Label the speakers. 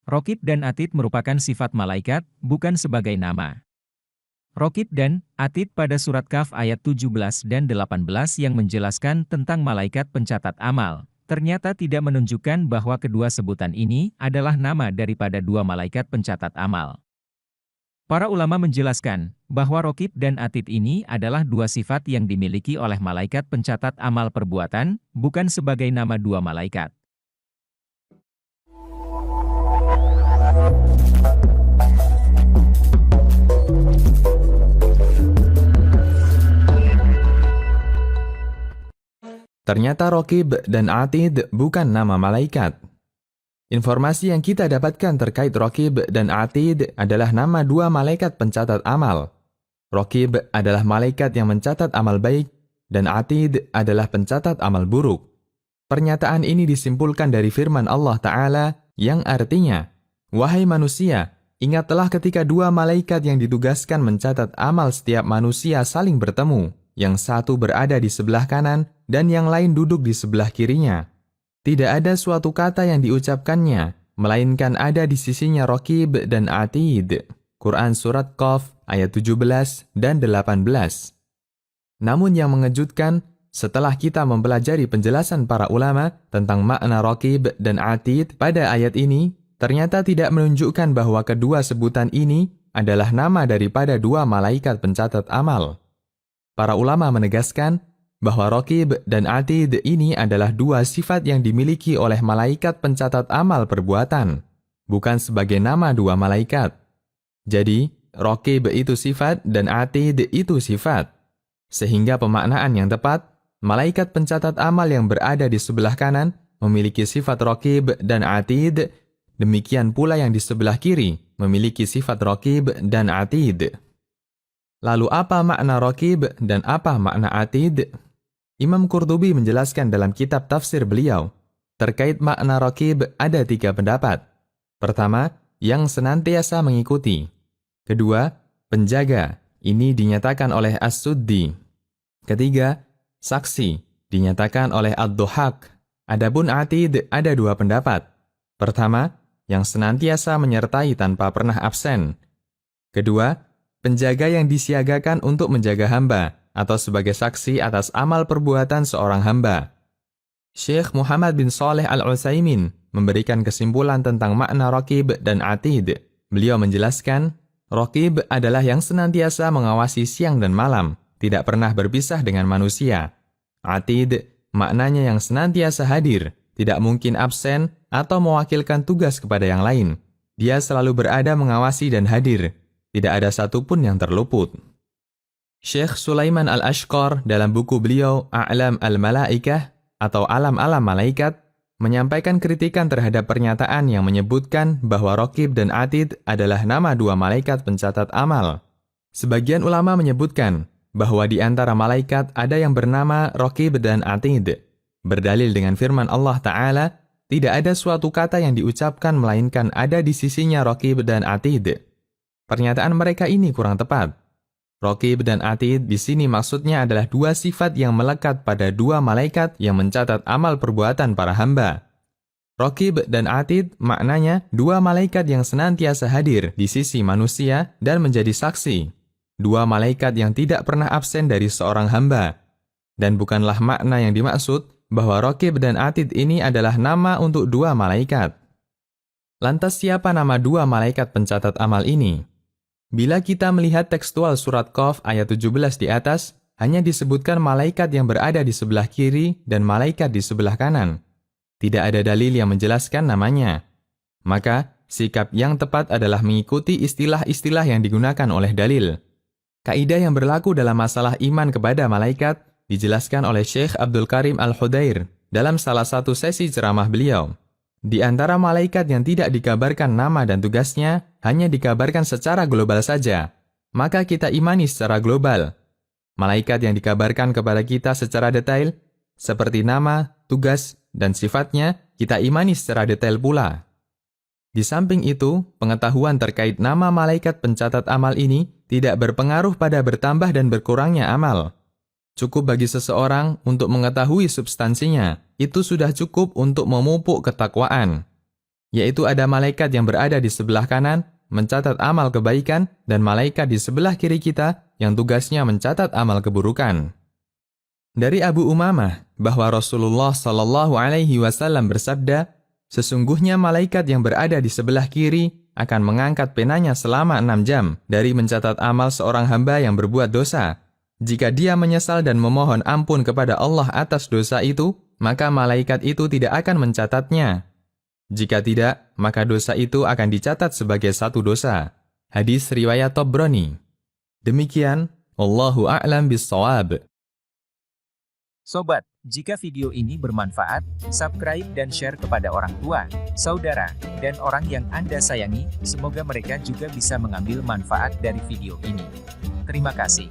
Speaker 1: Raqib dan Atid merupakan sifat malaikat, bukan sebagai nama. Raqib dan Atid pada surat Kahf ayat 17 dan 18 yang menjelaskan tentang malaikat pencatat amal, ternyata tidak menunjukkan bahwa kedua sebutan ini adalah nama daripada dua malaikat pencatat amal. Para ulama menjelaskan bahwa Raqib dan Atid ini adalah dua sifat yang dimiliki oleh malaikat pencatat amal perbuatan, bukan sebagai nama dua malaikat.
Speaker 2: Ternyata Raqib dan Atid bukan nama malaikat. Informasi yang kita dapatkan terkait Raqib dan Atid adalah nama dua malaikat pencatat amal. Raqib adalah malaikat yang mencatat amal baik, dan Atid adalah pencatat amal buruk. Pernyataan ini disimpulkan dari firman Allah Ta'ala yang artinya, "Wahai manusia, ingatlah ketika dua malaikat yang ditugaskan mencatat amal setiap manusia saling bertemu, yang satu berada di sebelah kanan dan yang lain duduk di sebelah kirinya. Tidak ada suatu kata yang diucapkannya, melainkan ada di sisinya Raqib dan Atid." Quran Surat Qaf ayat 17 dan 18. Namun yang mengejutkan, setelah kita mempelajari penjelasan para ulama tentang makna Raqib dan Atid pada ayat ini, ternyata tidak menunjukkan bahwa kedua sebutan ini adalah nama daripada dua malaikat pencatat amal. Para ulama menegaskan bahwa Raqib dan Atid ini adalah dua sifat yang dimiliki oleh malaikat pencatat amal perbuatan, bukan sebagai nama dua malaikat. Jadi, Raqib itu sifat dan Atid itu sifat. Sehingga pemaknaan yang tepat, malaikat pencatat amal yang berada di sebelah kanan memiliki sifat Raqib dan Atid, demikian pula yang di sebelah kiri memiliki sifat Raqib dan Atid. Lalu apa makna Raqib dan apa makna Atid? Imam Qurtubi menjelaskan dalam kitab tafsir beliau, terkait makna Raqib ada 3 pendapat. Pertama, yang senantiasa mengikuti. Kedua, penjaga. Ini dinyatakan oleh As-Suddi. Ketiga, saksi. Dinyatakan oleh Ad-Duhaq. Adapun Atid ada 2 pendapat. Pertama, yang senantiasa menyertai tanpa pernah absen. Kedua, penjaga yang disiagakan untuk menjaga hamba, atau sebagai saksi atas amal perbuatan seorang hamba. Syekh Muhammad bin Shalih Al-Utsaimin memberikan kesimpulan tentang makna Raqib dan Atid. Beliau menjelaskan, Raqib adalah yang senantiasa mengawasi siang dan malam, tidak pernah berpisah dengan manusia. Atid maknanya yang senantiasa hadir, tidak mungkin absen atau mewakilkan tugas kepada yang lain. Dia selalu berada mengawasi dan hadir. Tidak ada satupun yang terluput. Syekh Sulaiman Al-Ashqar dalam buku beliau A'lam Al-Malaikah atau Alam-Alam Malaikat menyampaikan kritikan terhadap pernyataan yang menyebutkan bahwa Raqib dan Atid adalah nama dua malaikat pencatat amal. Sebagian ulama menyebutkan bahwa di antara malaikat ada yang bernama Raqib dan Atid. Berdalil dengan firman Allah Ta'ala, tidak ada suatu kata yang diucapkan melainkan ada di sisinya Raqib dan Atid. Pernyataan mereka ini kurang tepat. Raqib dan Atid di sini maksudnya adalah dua sifat yang melekat pada dua malaikat yang mencatat amal perbuatan para hamba. Raqib dan Atid maknanya dua malaikat yang senantiasa hadir di sisi manusia dan menjadi saksi. Dua malaikat yang tidak pernah absen dari seorang hamba. Dan bukanlah makna yang dimaksud bahwa Raqib dan Atid ini adalah nama untuk dua malaikat. Lantas siapa nama dua malaikat pencatat amal ini? Bila kita melihat tekstual surat Qaf ayat 17 di atas, hanya disebutkan malaikat yang berada di sebelah kiri dan malaikat di sebelah kanan. Tidak ada dalil yang menjelaskan namanya. Maka, sikap yang tepat adalah mengikuti istilah-istilah yang digunakan oleh dalil. Kaidah yang berlaku dalam masalah iman kepada malaikat dijelaskan oleh Syekh Abdul Karim Al-Hudair dalam salah satu sesi ceramah beliau. Di antara malaikat yang tidak dikabarkan nama dan tugasnya, hanya dikabarkan secara global saja. Maka kita imani secara global. Malaikat yang dikabarkan kepada kita secara detail, seperti nama, tugas, dan sifatnya, kita imani secara detail pula. Di samping itu, pengetahuan terkait nama malaikat pencatat amal ini tidak berpengaruh pada bertambah dan berkurangnya amal. Cukup bagi seseorang untuk mengetahui substansinya, itu sudah cukup untuk memupuk ketakwaan. yaitu ada malaikat yang berada di sebelah kanan, mencatat amal kebaikan, dan malaikat di sebelah kiri kita yang tugasnya mencatat amal keburukan. Dari Abu Umamah, bahwa Rasulullah Shallallahu Alaihi Wasallam bersabda, sesungguhnya malaikat yang berada di sebelah kiri akan mengangkat penanya selama 6 jam dari mencatat amal seorang hamba yang berbuat dosa. Jika dia menyesal dan memohon ampun kepada Allah atas dosa itu, maka malaikat itu tidak akan mencatatnya. Jika tidak, maka dosa itu akan dicatat sebagai satu dosa. Hadis riwayat Tabrani. Demikian, Allahu a'lam bis-shawab.
Speaker 1: Sobat, jika video ini bermanfaat, subscribe dan share kepada orang tua, saudara, dan orang yang Anda sayangi, semoga mereka juga bisa mengambil manfaat dari video ini. Terima kasih.